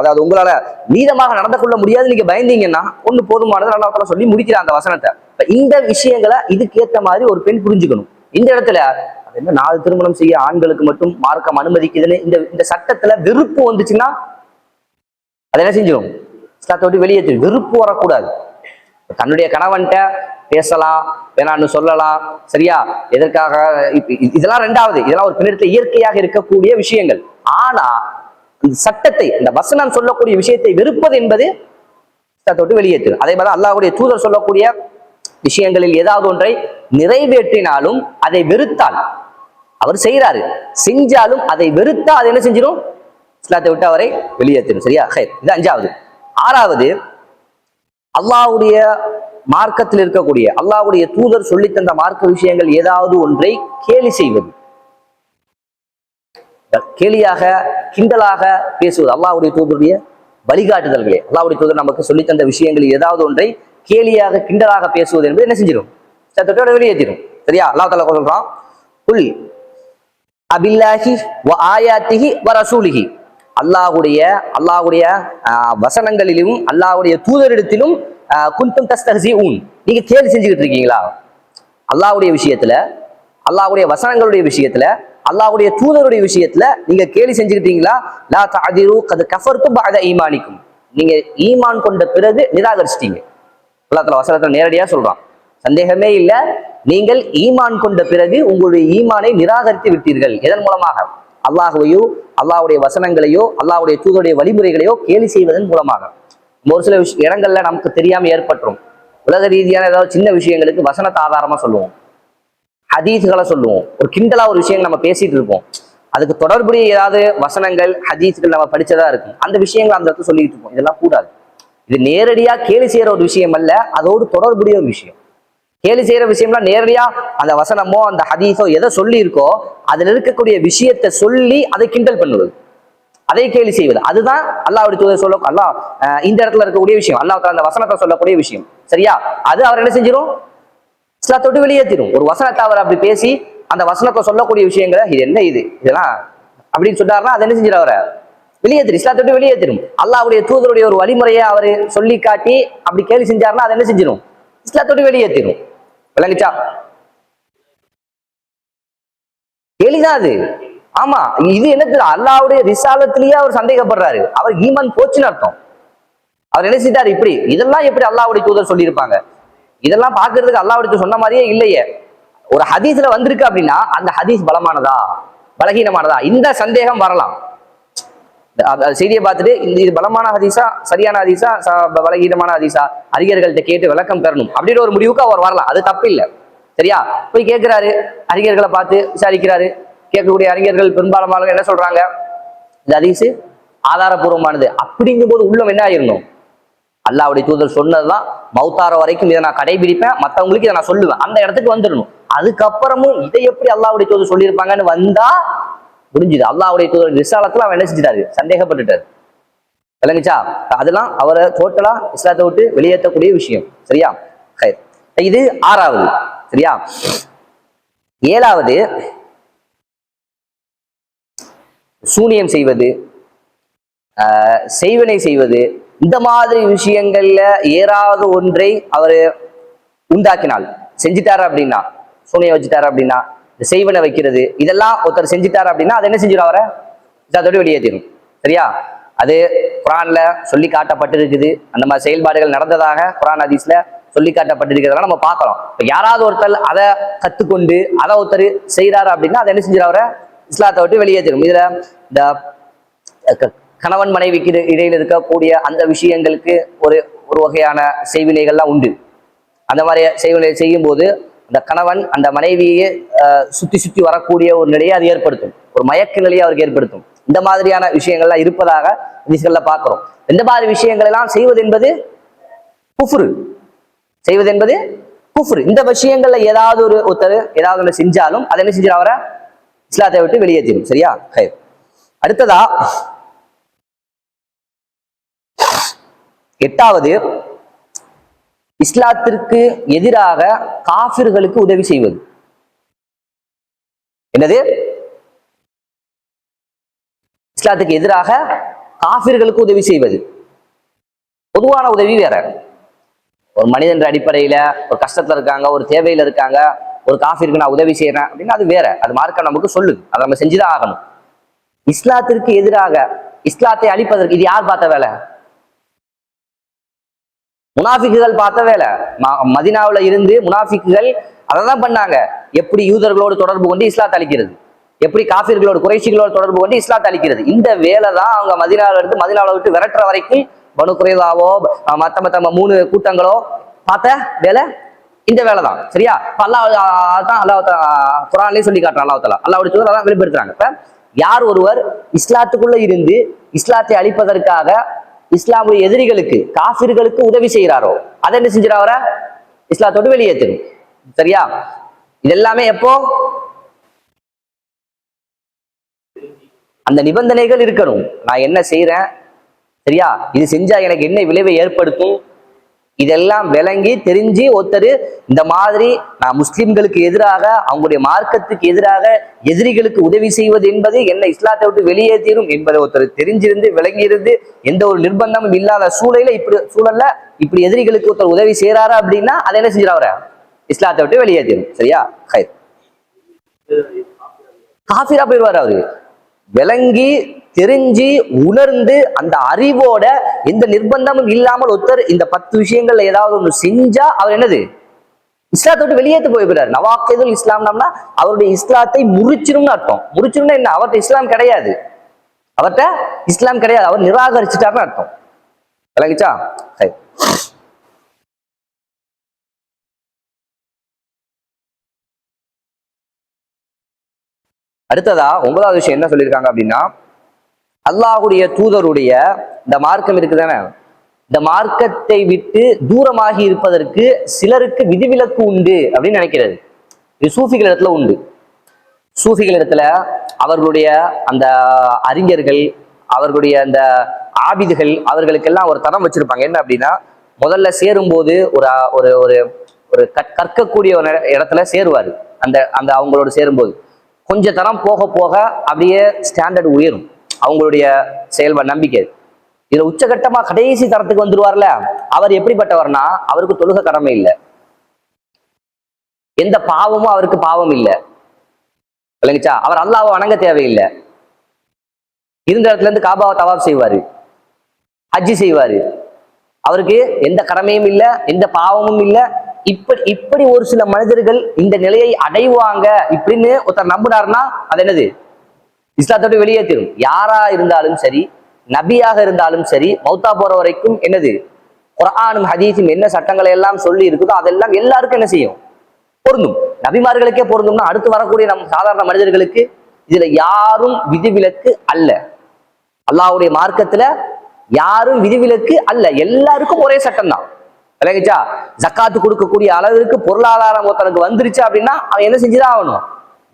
அதாவது உங்களால நீதமாக நடந்து கொள்ள முடியாது நீங்க பயந்தீங்கன்னா ஒண்ணு போதுமானது அல்லாஹ் தஆலா சொல்லி முடிக்கிறான் அந்த வசனத்தை. இந்த விஷயங்களை இதுக்கேற்ற மாதிரி ஒரு பெண் புரிஞ்சுக்கணும். இந்த இடத்துல என்ன 4 திருமணம் செய்ய ஆண்களுக்கு மட்டும் மார்க்கம் அனுமதிக்குதுன்னு இந்த சட்டத்துல வெறுப்பு வந்துச்சுன்னா அதை என்ன செஞ்சிடும்? இஸ்லாத்தை விட்டு வெளியேற்றும். வெறுப்பு வரக்கூடாது. தன்னுடைய கணவன்கிட்ட பேசலாம், வேணான்னு சொல்லலாம், சரியா? எதற்காக? இதெல்லாம் ரெண்டாவது, இதெல்லாம் ஒரு பெண்ணிடத்துல இயற்கையாக இருக்கக்கூடிய விஷயங்கள். ஆனா இந்த சட்டத்தை, இந்த வசனம் சொல்லக்கூடிய விஷயத்தை வெறுப்பது என்பது தொட்டு வெளியேற்று. அதே மாதிரி அல்லாஹ்வுடைய தூதர் சொல்லக்கூடிய விஷயங்களில் ஏதாவது ஒன்றை நிறைவேற்றினாலும் அதை வெறுத்தால், அவர் செய்யறாரு, செஞ்சாலும் அதை வெறுத்தா அதை என்ன செஞ்சிடும்? இஸ்லாத்தை விட்டு அவரை வெளியேற்றிடும். சரியா? இது அஞ்சாவது. ஆறாவது, அல்லாஹ்வுடைய மார்க்கத்தில் இருக்கக்கூடிய, அல்லாஹ்வுடைய தூதர் சொல்லி தந்த மார்க்க விஷயங்கள் ஏதாவது ஒன்றை கேலி செய்வது, கேலியாக கிண்டலாக பேசுவது, அல்லாஹ்வுடைய தூதருடைய வழிகாட்டுதல்களே, அல்லாஹ்வுடைய தூதர் நமக்கு சொல்லி தந்த விஷயங்களில் ஏதாவது ஒன்றை கேலியாக கிண்டலாக பேசுவது என்பது என்ன செஞ்சிடும்? இஸ்லாத்தோட வெளியேற்றிடும். சரியா? அல்லாஹ் தஆலா சொல்றான், குல் அபில்லாஹி வ ஆயாத்திஹி வ ரசூலிஹி, அல்லாஹ்வுடைய வசனங்களிலும் அல்லாஹ்வுடைய தூதரிடத்திலும் குன்தும் தஸ்தஹ்சிஊன், நீங்க கேலி செஞ்சுக்கிட்டு இருக்கீங்களா? அல்லாஹ்வுடைய விஷயத்துல, அல்லாஹ்வுடைய வசனங்களுடைய விஷயத்துல, அல்லாஹ்வுடைய தூதருடைய விஷயத்துல நீங்க கேலி செஞ்சுக்கிட்டீங்களா? லா தஅதிரு கத் கஃபர்தும் பஅத ஈமானிக்கும், நீங்க ஈமான் கொண்ட பிறகு நிராகரிச்சிட்டீங்க. அல்லாஹ் தஆலா வசனத்துல நேரடியா சொல்றான், சந்தேகமே இல்ல, நீங்கள் ஈமான் கொண்ட பிறகு உங்களுடைய ஈமானை நிராகரித்து விட்டீர்கள். எதன் மூலமாக? அல்லாஹ்வையோ, அல்லாஹ்வுடைய வசனங்களையோ, அல்லாஹ்வுடைய தூதருடைய வழிமுறைகளையோ கேலி செய்வதன் மூலமாக. ஒரு சில இடங்கள்ல நமக்கு தெரியாம ஏற்பட்டுரும். உலக ரீதியான ஏதாவது சின்ன விஷயங்களுக்கு வசனத்தை ஆதாரமா சொல்லுவோம், ஹதீஸ்களை சொல்லுவோம், ஒரு கிண்டலா ஒரு விஷயம் நம்ம பேசிட்டு இருப்போம், அதுக்கு தொடர்புடைய ஏதாவது வசனங்கள் ஹதீஸ்கள் நம்ம படிச்சதா இருக்கும், அந்த விஷயங்கள் அந்த இடத்துல சொல்லிட்டு இருப்போம். இதெல்லாம் கூடாது. இது நேரடியா கேலி செய்யற ஒரு விஷயம் அல்ல, அதோடு தொடர்புடைய ஒரு விஷயம். கேலி செய்யற விஷயம்லாம் நேரடியா அந்த வசனமோ அந்த ஹதீஸோ எதை சொல்லி இருக்கோ அதுல இருக்கக்கூடிய விஷயத்தை சொல்லி அதை கிண்டல் பண்ணுவது, அதை கேலி செய்வது, அதுதான் அல்லாஹ்வுடைய தூதர் சொல்ல, அல்லாஹ் இந்த இடத்துல இருக்கக்கூடிய விஷயம், அல்லாஹ் அந்த வசனத்தை சொல்லக்கூடிய விஷயம். சரியா? அது அவர் என்ன செஞ்சிடும்? இஸ்லாத்தை விட்டு வெளியேற்றிடும். ஒரு வசனத்தை அவர் அப்படி பேசி அந்த வசனத்தை சொல்லக்கூடிய விஷயங்களை, இது என்ன, இதெல்லாம் அப்படின்னு சொன்னார்னா அதை என்ன செஞ்சிடும்? அவரை வெளியேற்றிடும், இஸ்லாத்தை விட்டு வெளியேற்றிடும். அல்லாஹ்வுடைய தூதருடைய ஒரு வழிமுறையை அவரு சொல்லி காட்டி அப்படி கேலி செஞ்சாருன்னா அதை என்ன செஞ்சிடும்? இஸ்லாத்தை விட்டு வெளியேற்றிடும். விளங்குச்சா? கேலிதான் அது. ஆமா, இது என்ன? அல்லாஹ்வுடைய ரிசாலத்திலேயே அவர் சந்தேகப்படுறாரு, அவர் ஈமான் போச்சுன்னு அர்த்தம். அவர் என்ன செய்தார்? இப்படி இதெல்லாம் எப்படி அல்லாஹ்வுடைய தூதர் சொல்லியிருப்பாங்க? இதெல்லாம் பாக்குறதுக்கு அல்லாஹ்வுடைய சொன்ன மாதிரியே இல்லையே. ஒரு ஹதீஸ்ல வந்திருக்கு அப்படின்னா அந்த ஹதீஸ் பலமானதா பலகீனமானதா இந்த சந்தேகம் வரலாம். செய்தியை பார்த்துட்டு இது பலமான ஹதீஸா, சரியான ஹதீஸா, பலகீனமான ஹதீஸா, அறிஞர்கள்ட்ட கேட்டு விளக்கம் பெறணும் அப்படின்ற ஒரு முடிவுக்கு அவர் வரலாம். அது தப்பு இல்லை. சரியா? போய் கேட்கிறாரு, அறிஞர்களை பார்த்து விசாரிக்கிறாரு. கேட்கக்கூடிய அறிஞர்கள் பெரும்பாலான என்ன சொல்றாங்க? இந்த ஹதீஸ் ஆதாரபூர்வமானது. அப்படிங்கும் போது உள்ளம் என்ன ஆயிருந்தோம்? அல்லாஹ்வுடைய தூதர் சொன்னதுதான் மௌத்தார வரைக்கும் இதை நான் கடைபிடிப்பேன், மற்றவங்களுக்கு இதை நான் சொல்லுவேன், அந்த இடத்துக்கு வந்துடணும். அதுக்கப்புறமும் இதை எப்படி அல்லாஹ்வுடைய தூதர் சொல்லியிருப்பாங்கன்னு வந்தா முடிஞ்சுது. அல்லாஹ்வுடைய தூதர் ரிசாலத்துல அவன் என்ன செஞ்சிட்டாரு? சந்தேகப்பட்டுட்டாரு. விளங்குச்சா? அதெல்லாம் அவரை டோட்டலா இஸ்லாத்தை விட்டு வெளியேற்றக்கூடிய விஷயம். சரியா? இது ஆறாவது. சரியா? ஏழாவது, சூனியம் செய்வது, செய்வனை செய்வது, இந்த மாதிரி விஷயங்கள்ல ஏறாவது ஒன்றை அவரு உண்டாக்கினால், செஞ்சுட்டாரு அப்படின்னா, சூனியம் வச்சுட்டாரு அப்படின்னா, செய்வனை வைக்கிறது, இதெல்லாம் ஒருத்தர் செஞ்சுட்டாரு அப்படின்னா அதை என்ன செஞ்சிடும்? அவரை இஸ்லாத்தோட வெளியேற்றிடும். சரியா? அது குர்ஆன்ல சொல்லி காட்டப்பட்டிருக்குது. அந்த மாதிரி செயல்பாடுகள் நடந்ததாக குர்ஆன் ஹதீஸ்ல சொல்லி காட்டப்பட்டிருக்கிறதெல்லாம் நம்ம பார்க்கலாம். இப்போ யாராவது ஒருத்தர் அதை கத்துக்கொண்டு அதை ஒருத்தர் செய்யறாரு அப்படின்னா அதை என்ன செஞ்சிடும்? அவரை இஸ்லாத்தை விட்டு வெளியேற்றிடும். இதுல இந்த கணவன் மனைவிக்கு இடையில இருக்கக்கூடிய அந்த விஷயங்களுக்கு ஒரு ஒரு வகையான செய்வினைகள்லாம் உண்டு. அந்த மாதிரி செய்வினை செய்யும் போது அந்த கணவன் அந்த மனைவியை சுத்தி சுத்தி வரக்கூடிய ஒரு நிலையை அது ஏற்படுத்தும், ஒரு மயக்க நிலையை அவருக்கு ஏற்படுத்தும். இந்த மாதிரியான விஷயங்கள்லாம் இருப்பதாக ஹதீஸ்கள்ல பார்க்கிறோம். இந்த மாதிரி விஷயங்கள் எல்லாம் செய்வது என்பது குஃப்ரு, செய்வது என்பது குஃப்ரு. இந்த விஷயங்கள்ல ஏதாவது ஒருத்தர் ஏதாவது ஒன்று செஞ்சாலும் அதை என்ன செஞ்சிடும்? அவரை இஸ்லாத்தை விட்டு வெளியேற்றிடும். சரியா? அடுத்ததா எட்டாவது, இஸ்லாத்திற்கு எதிராக காஃபிர்களுக்கு உதவி செய்வது. என்னது? இஸ்லாத்துக்கு எதிராக காஃபிர்களுக்கு உதவி செய்வது. பொதுவான உதவி வேற. ஒரு மனிதன் அடிப்படையில ஒரு கஷ்டத்துல இருக்காங்க, ஒரு தேவையில இருக்காங்க, ஒரு காஃபிருக்கு நான் உதவி செய்யறேன் அப்படின்னா அது வேற. அது மார்க்கம் நமக்கு சொல்லுது, அதை நம்ம செஞ்சுதான் ஆகணும். இஸ்லாத்திற்கு எதிராக இஸ்லாத்தை அழிப்பதற்கு இது யார் பார்த்த வேலை? முனாஃபிக்குகள் பார்த்த வேலை. மதீனாவுல இருந்து முனாஃபிக்குகள் அதைதான் பண்ணாங்க. எப்படி யூதர்களோடு தொடர்பு கொண்டு இஸ்லாத்தை அளிக்கிறது, எப்படி காஃபிர்களோடு குறைஷிகளோடு தொடர்பு கொண்டு இஸ்லாத்தை அளிக்கிறது. இந்த வேலை தான் அவங்க மதீனாவில இருந்து மதீனாவை விட்டு விரட்டுற வரைக்கும் பனு குறைதாவோ மத்த 3 கூட்டங்களோ பார்த்த வேலை இந்த வேலை தான். சரியா? அல்லாஹ் தான் குர்ஆன்லயே சொல்லி காட்டுறான். அல்லாஹ்வுடைய தூதர் அதான் வெளிப்படுத்துறாங்க. இப்ப யார் ஒருவர் இஸ்லாத்துக்குள்ள இருந்து இஸ்லாத்தை அழிப்பதற்காக இஸ்லாமுடைய எதிரிகளுக்கு காஃபிர்களுக்கு உதவி செய்கிறாரோ அதை என்ன செஞ்சிடாவர இஸ்லாத்தோடு வெளியேற்றணும். சரியா? இதெல்லாமே எப்போ அந்த நிபந்தனைகள் இருக்கணும். நான் என்ன செய்யறேன், சரியா, இது செஞ்சா எனக்கு என்ன விளைவை ஏற்படுத்தும், இதெல்லாம் விளங்கி தெரிஞ்சு ஒருத்தர் இந்த மாதிரி நான் முஸ்லிம்களுக்கு எதிராக அவங்களுடைய மார்க்கத்துக்கு எதிராக எதிரிகளுக்கு உதவி செய்வது என்பது என்ன இஸ்லாத்தை விட்டு வெளியேற்றிடும் என்பதை ஒருத்தர் தெரிஞ்சிருந்து விளங்கியிருந்து எந்த ஒரு நிர்பந்தமும் இல்லாத சூழல்ல இப்படி எதிரிகளுக்கு ஒருத்தர் உதவி செய்யறாரா அப்படின்னா அதை என்ன செஞ்சிடாவர இஸ்லாத்தை விட்டு வெளியேற்றிடும். சரியா? காஃபிரா போயிடுவார். அவரு விளங்கி தெரிஞ்சு உணர்ந்து அந்த அறிவோட எந்த நிர்பந்தமும் இல்லாமல் ஒருத்தர் இந்த 10 விஷயங்கள்ல ஏதாவது ஒன்று செஞ்சா அவர் என்னது இஸ்லாத்தை விட்டு வெளியேற்று போய்கிறார். நவாக்கிதுல் இஸ்லாம்னா அவருடைய இஸ்லாத்தை முறிச்சிரும்னு அர்த்தம். முறிச்சிரும்னா என்ன, அவர்கிட்ட இஸ்லாம் கிடையாது, அவர் நிராகரிச்சுட்டாருன்னு அர்த்தம். விளங்கிச்சா? அடுத்ததா 9வது விஷயம் என்ன சொல்லியிருக்காங்க அப்படின்னா, அல்லாஹுடைய தூதருடைய இந்த மார்க்கம் இருக்குதானே, இந்த மார்க்கத்தை விட்டு தூரமாகி இருப்பதற்கு சிலருக்கு விதிவிலக்கு உண்டு அப்படின்னு நினைக்கிறது. இது சூஃபிகள் இடத்துல உண்டு. சூஃபிகள் இடத்துல அவர்களுடைய அந்த அறிஞர்கள், அவர்களுடைய அந்த ஆபிதுகள், அவர்களுக்கெல்லாம் ஒரு தரம் வச்சிருப்பாங்க. என்ன அப்படின்னா, முதல்ல சேரும்போது ஒரு ஒரு ஒரு கற்கக்கூடிய ஒரு இடத்துல சேருவாரு. அந்த அந்த அவங்களோட சேரும்போது கொஞ்ச தரம் போக போக அப்படியே ஸ்டாண்டர்ட் உயரும் அவங்களுடைய செயல்பாடு, நம்பிக்கை. இதுல உச்சகட்டமா கடைசி தரத்துக்கு வந்துருவார்ல, அவர் எப்படிப்பட்டவர்னா, அவருக்கு தொழுக கடமை இல்லை, எந்த பாவமும் அவருக்கு பாவம் இல்லை. விளங்குச்சா? அவர் அல்லாஹ்வை வணங்க தேவையில்லை. இருந்த இடத்துல இருந்து காபாவை தவாப் செய்வாரு, ஹஜ்ஜி செய்வாரு. அவருக்கு எந்த கடமையும் இல்லை, எந்த பாவமும் இல்லை. இப்படி ஒரு சில மனிதர்கள் இந்த நிலையை அடைவாங்க இப்படின்னு ஒருத்தர் நம்பினார்னா அது என்னது இஸ்லாத்தோடு வெளியேற்றிடும். யாரா இருந்தாலும் சரி, நபியாக இருந்தாலும் சரி, மௌத்தா போற வரைக்கும் என்னது குர்ஆனும் ஹதீஸும் என்ன சட்டங்களை எல்லாம் சொல்லி இருக்குதோ அதெல்லாம் எல்லாருக்கும் என்ன செய்யும், பொருந்தும். நபிமார்களுக்கே பொருந்தும்னா அடுத்து வரக்கூடிய நம் சாதாரண மனிதர்களுக்கு இதுல யாரும் விதிவிலக்கு அல்ல. அல்லாஹ்வுடைய மார்க்கத்துல யாரும் விதிவிலக்கு அல்ல, எல்லாருக்கும் ஒரே சட்டம் தான். விளங்குச்சா? ஜக்காத்து கொடுக்கக்கூடிய அளவிற்கு பொருளாதாரம் ஒருத்தனுக்கு வந்துருச்சு அப்படின்னா அவன் என்ன செஞ்சுதான் ஆகணும்,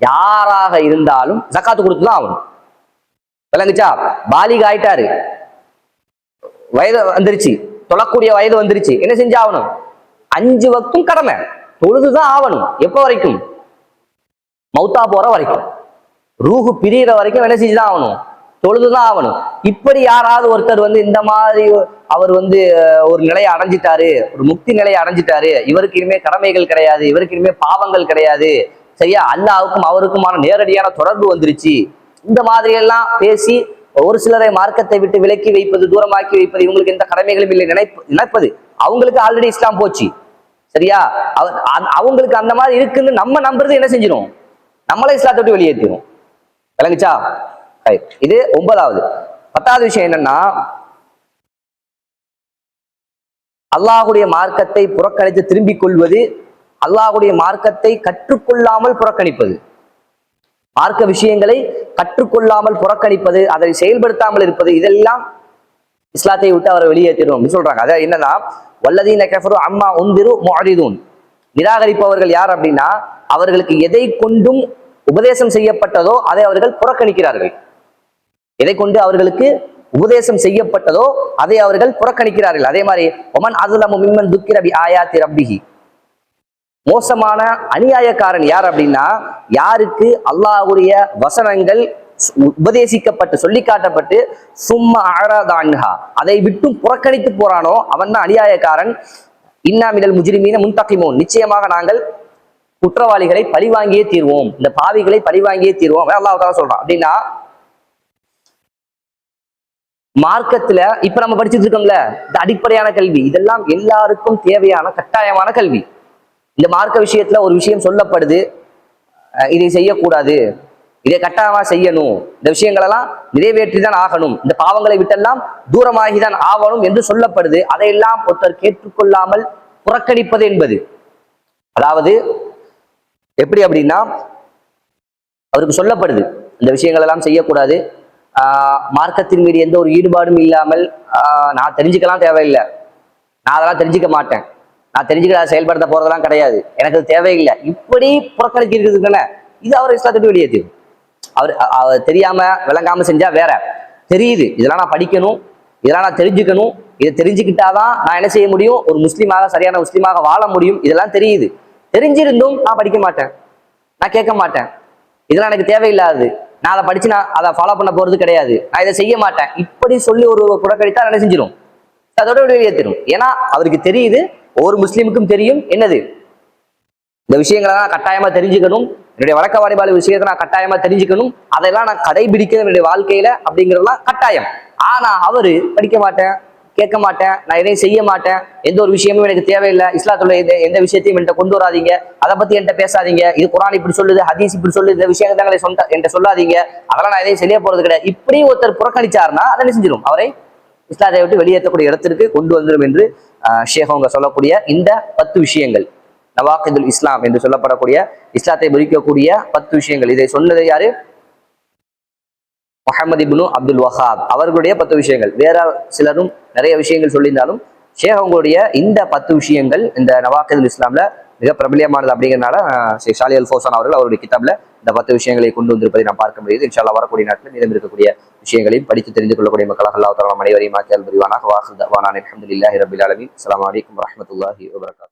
யாராக இருந்தாலும் ஜக்காத்து கொடுத்துதான் ஆகணும். விளங்குச்சா? பாலிக ஆயிட்டாரு, வயது வந்துருச்சு, தொழக்கூடிய வயது வந்துருச்சு, என்ன செஞ்சாகணும், 5 வக்தும் கடமை தொழுதுதான் ஆகணும். எப்ப வரைக்கும்? மௌத்தா போற வரைக்கும், ரூஹு பிரியிற வரைக்கும் என்ன செஞ்சுதான் ஆகணும், தொழுதுதான் ஆகணும். இப்படி யாராவது ஒருத்தர் இந்த மாதிரி அவர் ஒரு நிலையை அடைஞ்சிட்டாரு, ஒரு முக்தி நிலையை அடைஞ்சிட்டாரு, இவருக்கு இனிமே கடமைகள் கிடையாது, இவருக்கு இனிமே பாவங்கள் கிடையாது, சரியா, அல்லாஹ்வுக்கும் அவருக்குமான நேரடியான தொடர்பு வந்துருச்சு, இந்த மாதிரி எல்லாம் பேசி ஒரு சிலரை மார்க்கத்தை விட்டு விலக்கி வைப்பது, தூரமாக்கி வைப்பது, இவங்களுக்கு எந்த கடமைகளும் இல்லை நினைப்பது, அவங்களுக்கு ஆல்ரெடி இஸ்லாம் போச்சு. சரியா? அவங்களுக்கு அந்த மாதிரி இருக்குன்னு நம்ம நம்புறது என்ன செஞ்சிடும், நம்மளே இஸ்லாத்தை விட்டு வெளியேற்றிடும். விளங்குச்சா? இது 9வது. 10வது விஷயம் என்னன்னா, அல்லாஹ்வுடைய மார்க்கத்தை புறக்கணித்து திரும்பிக் கொள்வது, அல்லாஹ்வுடைய மார்க்கத்தை கற்றுக்கொள்ளாமல் புறக்கணிப்பது, மார்க்க விஷயங்களை கற்றுக்கொள்ளாமல் புறக்கணிப்பது, அதை செயல்படுத்தாமல் இருப்பது, இதெல்லாம் இஸ்லாத்தை விட்டு அவரை வெளியேற்றிடும் அப்படின்னு சொல்றாங்க. அதாவது என்னன்னா, வல்லதீன கஃபரு அம்மா உந்திரு முஅரிதுன், நிராகரிப்பவர்கள் யார் அப்படின்னா, அவர்களுக்கு எதை கொண்டும் உபதேசம் செய்யப்பட்டதோ அதை அவர்கள் புறக்கணிக்கிறார்கள். எதை கொண்டு அவர்களுக்கு உபதேசம் செய்யப்பட்டதோ அதை அவர்கள் புறக்கணிக்கிறார்கள். அதே மாதிரி ஒமன் அஸ்லமு மிம்மன் துக்கிர பி ஆயாத்தி ரப்பிஹி, மோசமான அநியாயக்காரன் யார் அப்படின்னா, யாருக்கு அல்லாஹ்வுடைய வசனங்கள் உபதேசிக்கப்பட்டு சொல்லி காட்டப்பட்டு சும்மா அழதான்ஹா, அதை விட்டு புறக்கணித்து போறானோ அவன் தான் அநியாயக்காரன். இன்னா மினல் முஜ்ரிமீன முன்தகிமூன், நிச்சயமாக நாங்கள் குற்றவாளிகளை பழிவாங்கியே தீர்வோம், இந்த பாவிகளை பழிவாங்கியே தீர்வோம் அல்லாஹ் தஆலா சொல்றான். அப்படின்னா மார்க்கத்துல இப்ப நம்ம படிச்சுட்டு இருக்கோம்ல, இந்த அடிப்படையான கல்வி இதெல்லாம் எல்லாருக்கும் தேவையான கட்டாயமான கல்வி. இந்த மார்க்க விஷயத்துல ஒரு விஷயம் சொல்லப்படுது, இதை செய்யக்கூடாது, இதை கட்டாயமா செய்யணும், இந்த விஷயங்கள் எல்லாம் நிறைவேற்றிதான் ஆகணும், இந்த பாவங்களை விட்டெல்லாம் தூரமாகிதான் ஆகணும் என்று சொல்லப்படுது. அதையெல்லாம் ஒருத்தர் கேட்டுக்கொள்ளாமல் புறக்கணிப்பது என்பது, அதாவது எப்படி அப்படின்னா, அவருக்கு சொல்லப்படுது இந்த விஷயங்கள் எல்லாம் செய்யக்கூடாது, மார்க்கத்தின் மீது எந்த ஒரு ஈடுபாடும் இல்லாமல் நான் தெரிஞ்சுக்கலாம் தேவையில்லை, நான் அதெல்லாம் தெரிஞ்சுக்க மாட்டேன், நான் தெரிஞ்சுக்க செயல்படுத்த போறதெல்லாம் கிடையாது, எனக்கு அது தேவையில்லை, இப்படி புறக்கணிக்க இருக்குதுன்னு இது அவர் இஸ்லாத்துக்கு வெளியேற்று. அவர் தெரியாம விளங்காம செஞ்சா வேற, தெரியுது இதெல்லாம் நான் படிக்கணும், இதெல்லாம் நான் தெரிஞ்சுக்கணும், இதை தெரிஞ்சுக்கிட்டாதான் நான் என்ன செய்ய முடியும், ஒரு முஸ்லீமாக சரியான முஸ்லீமாக வாழ முடியும், இதெல்லாம் தெரியுது, தெரிஞ்சிருந்தும் நான் படிக்க மாட்டேன், நான் கேட்க மாட்டேன், இதெல்லாம் எனக்கு தேவையில்லாது, நான் அதை படிச்சு நான் அதை ஃபாலோ பண்ண போறது கிடையாது, நான் இதை செய்ய மாட்டேன், இப்படி சொல்லி ஒரு புறக்கணித்தா என்ன செஞ்சிடும், அதோட வெளியேற்றிடும். ஏன்னா அவருக்கு தெரியுது, ஒவ்வொரு முஸ்லீமுக்கும் தெரியும் என்னது, இந்த விஷயங்களை நான் கட்டாயமா தெரிஞ்சுக்கணும், என்னுடைய வழக்க வழிபாடு விஷயத்தை நான் கட்டாயமா தெரிஞ்சுக்கணும், அதெல்லாம் நான் கடைபிடிக்கணும் என்னுடைய வாழ்க்கையில அப்படிங்கிறதுலாம் கட்டாயம். ஆனா அவரு படிக்க மாட்டேன், கேட்க மாட்டேன், நான் எதையும் செய்ய மாட்டேன், எந்த ஒரு விஷயமும் எனக்கு தேவையில்லை, இஸ்லாத்துல எந்த விஷயத்தையும் என்கிட்ட கொண்டு வராதீங்க, அதை பத்தி என்கிட்ட பேசாதீங்க, இது குரான் இப்படி சொல்லுது, ஹதீஸ் இப்படி சொல்லுது, இந்த விஷயங்களை என்கிட்ட சொல்லாதீங்க, அதெல்லாம் நான் எதையும் செய்ய போறது கிடையாது, இப்படி ஒருத்தர் புறக்கணிச்சாருன்னா அதை என்ன செஞ்சிடும், அவரை இஸ்லாத்தை விட்டு வெளியேற்றக்கூடிய இடத்திற்கு கொண்டு வந்துடும் என்று ஷேக் அவங்க சொல்லக்கூடிய இந்த 10 விஷயங்கள், நவாகிதுல் இஸ்லாம் என்று சொல்லப்படக்கூடிய இஸ்லாத்தை முறிக்கக்கூடிய 10 விஷயங்கள். இதை சொன்னது யாரு, முஹம்மது இப்னு அப்துல் வஹாப் அவர்களுடைய 10 விஷயங்கள். வேற சிலரும் நிறைய விஷயங்கள் சொல்லியிருந்தாலும் ஷேக் அவங்களுடைய இந்த 10 விஷயங்கள் இந்த நவாகிதுல் இஸ்லாம்ல மிக பிரபலியமானது அப்படிங்கிறதுனால ஷேக் ஷாலி அல் ஃபௌசான் அவர்கள் அவருடைய கிதாப்ல இந்த 10 விஷயங்களை கொண்டு வந்திருப்பதை நாம் பார்க்க முடியுது. இன்ஷா அல்லாஹ் வரக்கூடிய நாட்டில் மீதம் இருக்கக்கூடிய விஷயங்களையும் படித்து தெரிந்து கொள்ளக்கூடிய மக்களாக அல்லாஹ் தஆலா அனைவரையும் ஆக்கியல் புரிவானாக. வாஹிர் தஅவானா அல்ஹம்துலில்லாஹி ரப்பில் ஆலமீன். அஸ்ஸலாமு அலைக்கும் வரஹ்மத்துல்லாஹி வபரகாத்துஹு.